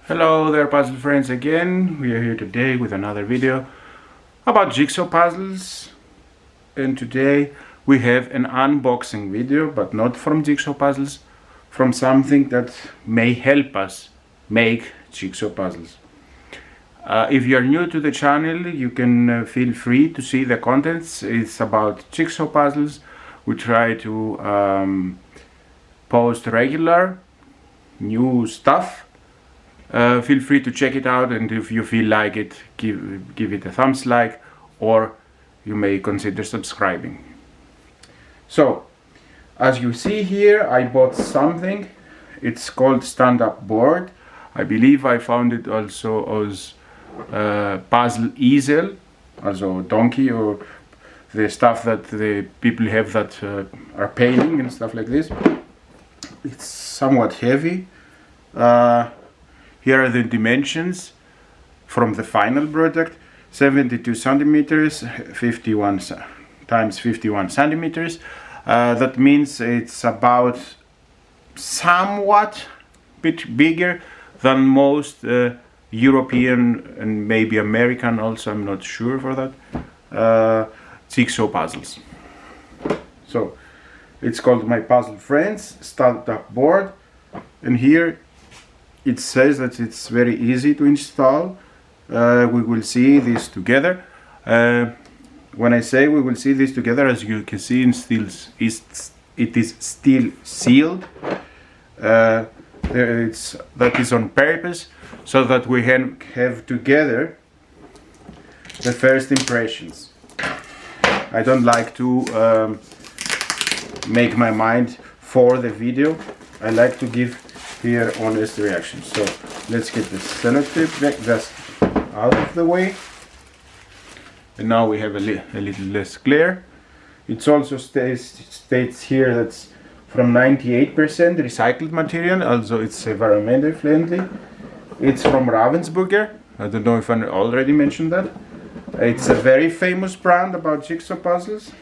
Hello there, puzzle friends again. We are here today with another video about jigsaw puzzles, and today we have an unboxing video, but not from jigsaw puzzles, from something that may help us make jigsaw puzzles. If you are new to the channel, you can feel free to see the contents. It's about jigsaw puzzles. We try to post regular new stuff. Feel free to check it out, and if you feel like it, give it a thumbs like, or you may consider subscribing. So, as you see here, I bought something. It's called stand-up board. I believe I found it also as puzzle easel, also donkey, or the stuff that the people have that are painting and stuff like this. It's somewhat heavy. Here are the dimensions from the final product: 72 centimeters, 51 times 51 centimeters. That means it's about somewhat bit bigger than most European and maybe American also, I'm not sure for that, jigsaw puzzles. So it's called My Puzzle Friends Stand-Up Board, and here it says that it's very easy to install. We will see this together. When I say we will see this together, as you can see, it is still sealed. That is on purpose, so that we can have together the first impressions. I don't like to make my mind for the video. I like to give here honest reaction. So let's get the sellotape just out of the way, and now we have a little less glare. It also states here that's from 98% recycled material, also it's environmentally friendly. It's from Ravensburger. I don't know if I already mentioned that. It's a very famous brand about jigsaw puzzles.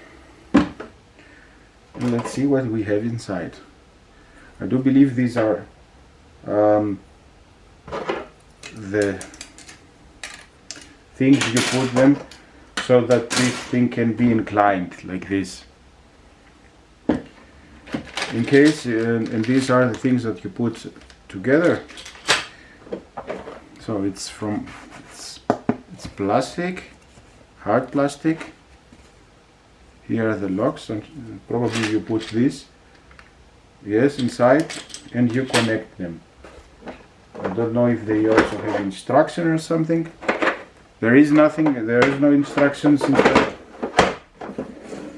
And let's see what we have inside. I do believe these are the things you put them so that this thing can be inclined like this. In case, and these are the things that you put together. So it's plastic, hard plastic. Here are the locks, and probably you put this, yes, inside, and you connect them. I don't know if they also have instruction or something. There is nothing, there is no instructions inside.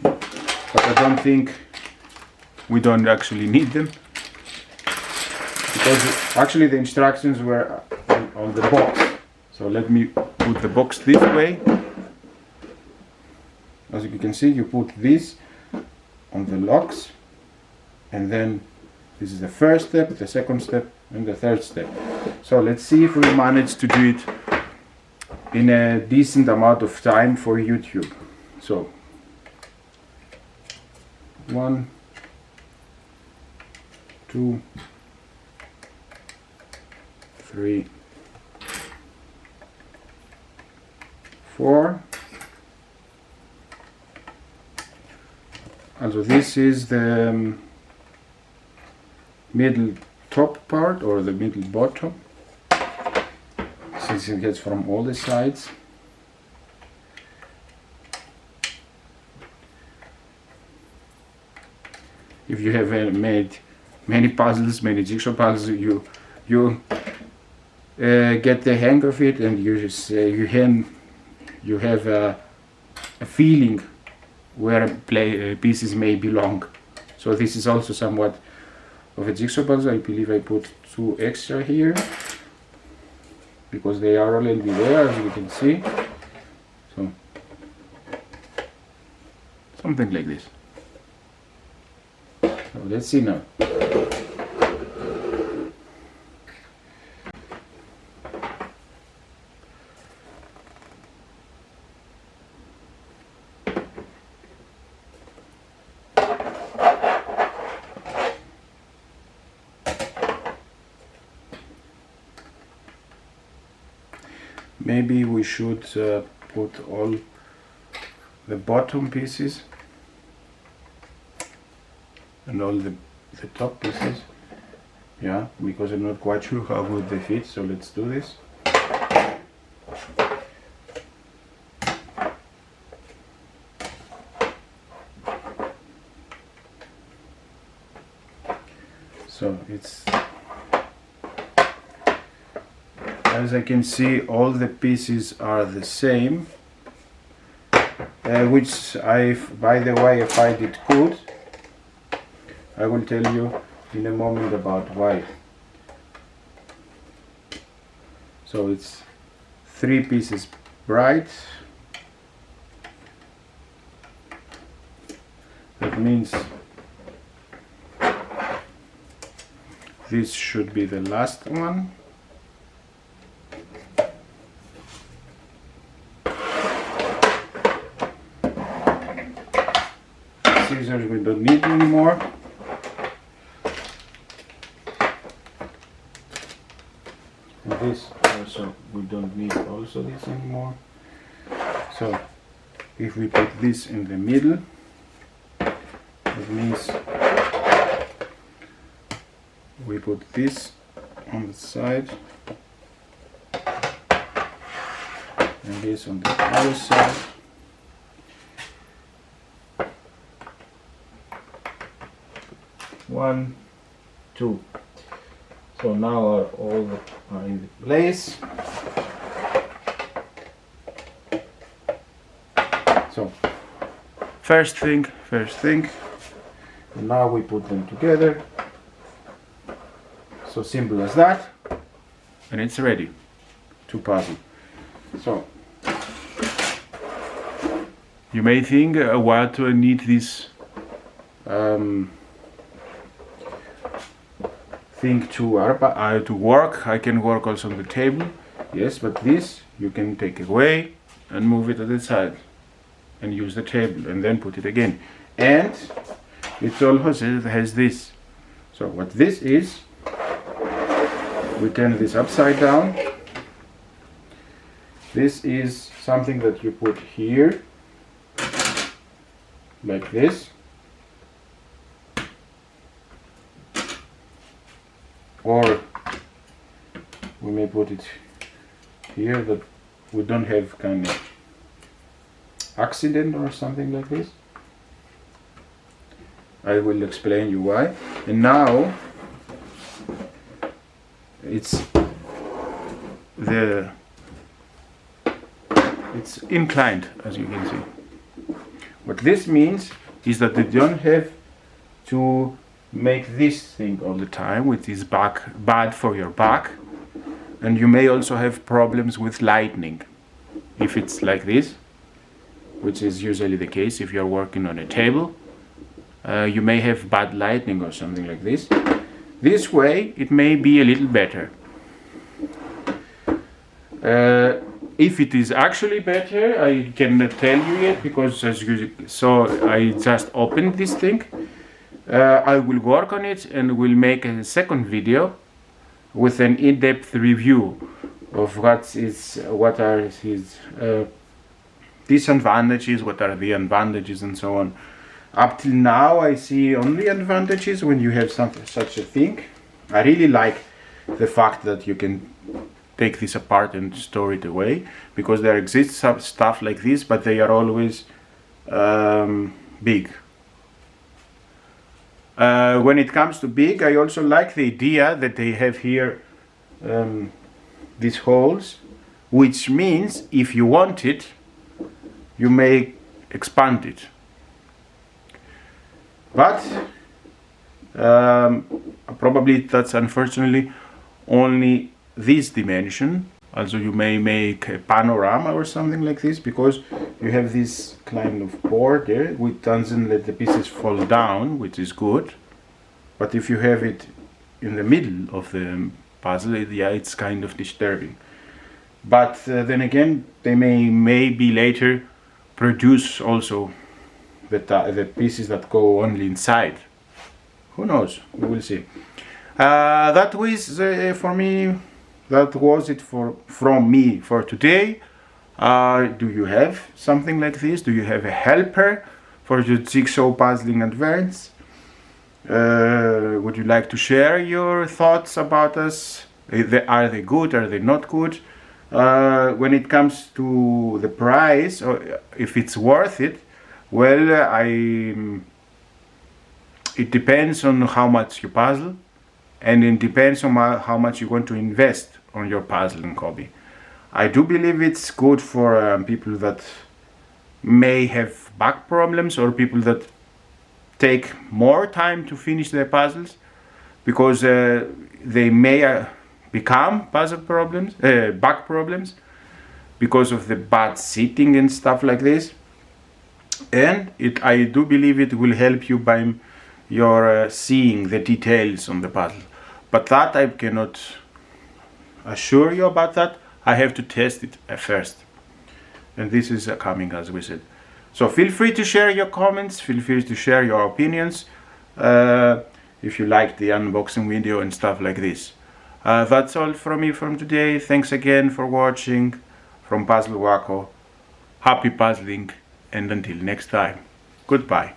But I don't think we don't actually need them, because actually the instructions were on the box. So let me put the box this way. As you can see, you put this on the locks, and then this is the first step, the second step, and the third step. So let's see if we manage to do it in a decent amount of time for YouTube. So 1, 2, 3, 4. Also this is the middle top part, or the middle bottom, since it gets from all the sides. If you have made many puzzles, many jigsaw puzzles, you get the hang of it, and you have a feeling where pieces may belong. So this is also somewhat of a jigsaw puzzle. I believe I put 2 extra here, because they are already there, as you can see. So something like this. So let's see now. maybe we should put all the bottom pieces and all the top pieces, yeah, because I'm not quite sure how good they fit, so let's do this. So it's, as I can see, all the pieces are the same, which by the way, I find it good. I will tell you in a moment about why. So it's 3 pieces bright. That means this should be the last one. Scissors we don't need anymore. And this also we don't need also this anymore. So if we put this in the middle, it means we put this on the side and this on the other side. One, two. So now all are in place. So first thing. And now we put them together. So simple as that, and it's ready to puzzle. So you may think, why do I need this thing to work? I can work also on the table, yes, but this you can take away and move it to the side and use the table and then put it again. And it also has this. So what this is, we turn this upside down. This is something that you put here, like this. Or we may put it here that we don't have kind of accident or something like this. I will explain you why. And now it's inclined, as you can see. What this means is that you don't have to make this thing all the time, which is bad for your back, and you may also have problems with lighting if it's like this, which is usually the case if you're working on a table. You may have bad lighting or something like this. This way it may be a little better. If it is actually better, I cannot tell you yet, because as you saw, I just opened this thing. I will work on it and will make a second video with an in-depth review of what are his disadvantages, what are the advantages, and so on. Up till now, I see only advantages when you have such a thing. I really like the fact that you can take this apart and store it away, because there exists some stuff like this, but they are always big. When it comes to big, I also like the idea that they have here these holes, which means if you want it, you may expand it. But probably that's unfortunately only this dimension. Also you may make a panorama or something like this, because you have this kind of border which doesn't let the pieces fall down, which is good. But if you have it in the middle of the puzzle, yeah, it's kind of disturbing. But then again, they may maybe later produce also the pieces that go only inside. Who knows? We will see. That was for me that was it from me for today. Do you have something like this? Do you have a helper for your jigsaw puzzling advance? Would you like to share your thoughts about us? Are they good? Are they not good? When it comes to the price, or if it's worth it, well, it depends on how much you puzzle, and it depends on how much you want to invest on your puzzling hobby. I do believe it's good for people that may have back problems, or people that take more time to finish their puzzles, because they may become puzzle problems, back problems, because of the bad sitting and stuff like this. And I do believe it will help you by your seeing the details on the puzzle. But that I cannot assure you about that. I have to test it first. And this is coming, as we said. So feel free to share your comments, feel free to share your opinions, if you liked the unboxing video and stuff like this. That's all from me from today. Thanks again for watching. From Puzzle Wacko, happy puzzling, and until next time, goodbye.